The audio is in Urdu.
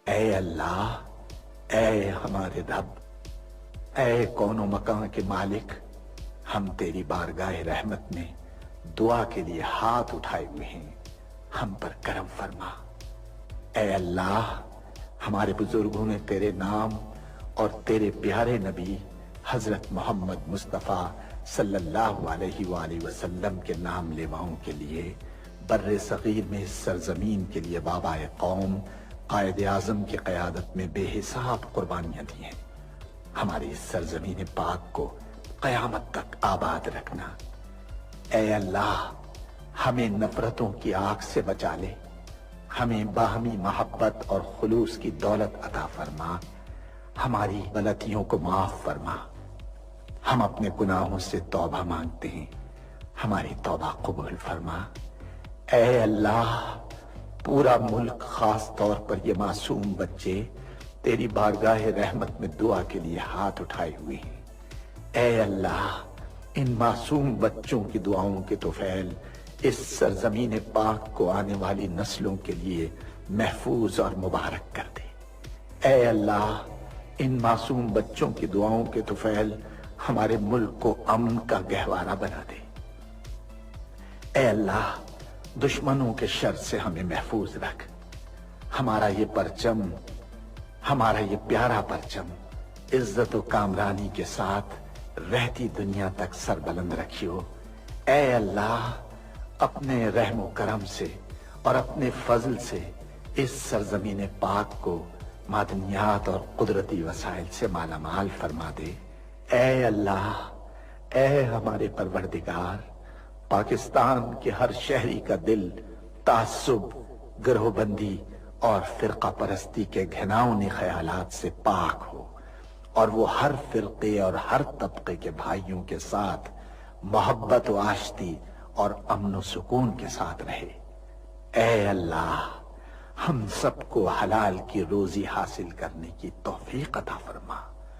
اے اللہ، اے ہمارے رب، اے کون و مکان کے مالک، ہم تیری بارگاہ رحمت میں دعا کے لیے ہاتھ اٹھائے ہوئے ہیں، ہم پر کرم فرما۔ اے اللہ، ہمارے بزرگوں نے تیرے نام اور تیرے پیارے نبی حضرت محمد مصطفیٰ صلی اللہ علیہ وآلہ وسلم کے نام لیواؤں کے لیے بر صغیر میں اس سرزمین کے لیے بابا قوم قائد اعظم کی قیادت میں بے حساب قربانیاں دی ہیں۔ ہماری اس سرزمین پاک کو قیامت تک آباد رکھنا۔ اے اللہ، ہمیں نفرتوں کی آگ سے بچا لے، ہمیں باہمی محبت اور خلوص کی دولت عطا فرما، ہماری غلطیوں کو معاف فرما۔ ہم اپنے گناہوں سے توبہ مانگتے ہیں، ہماری توبہ قبول فرما۔ اے اللہ، پورا ملک، خاص طور پر یہ معصوم بچے تیری بارگاہ رحمت میں دعا کے لیے ہاتھ اٹھائے ہوئے ہیں۔ اے اللہ، ان معصوم بچوں کی دعاؤں کے طفیل اس سرزمین پاک کو آنے والی نسلوں کے لیے محفوظ اور مبارک کر دے۔ اے اللہ، ان معصوم بچوں کی دعاؤں کے طفیل ہمارے ملک کو امن کا گہوارہ بنا دے۔ اے اللہ، دشمنوں کے شر سے ہمیں محفوظ رکھ۔ ہمارا یہ پرچم، ہمارا یہ پیارا پرچم عزت و کامرانی کے ساتھ رہتی دنیا تک سربلند رکھیو۔ اے اللہ، اپنے رحم و کرم سے اور اپنے فضل سے اس سرزمین پاک کو معدنیات اور قدرتی وسائل سے مالا مال فرما دے۔ اے اللہ، اے ہمارے پروردگار، پاکستان کے ہر شہری کا دل تعصب، گروہ بندی اور فرقہ پرستی کے گھناؤنے خیالات سے پاک ہو، اور وہ ہر فرقے اور ہر طبقے کے بھائیوں کے ساتھ محبت و آشتی اور امن و سکون کے ساتھ رہے۔ اے اللہ، ہم سب کو حلال کی روزی حاصل کرنے کی توفیق عطا فرما۔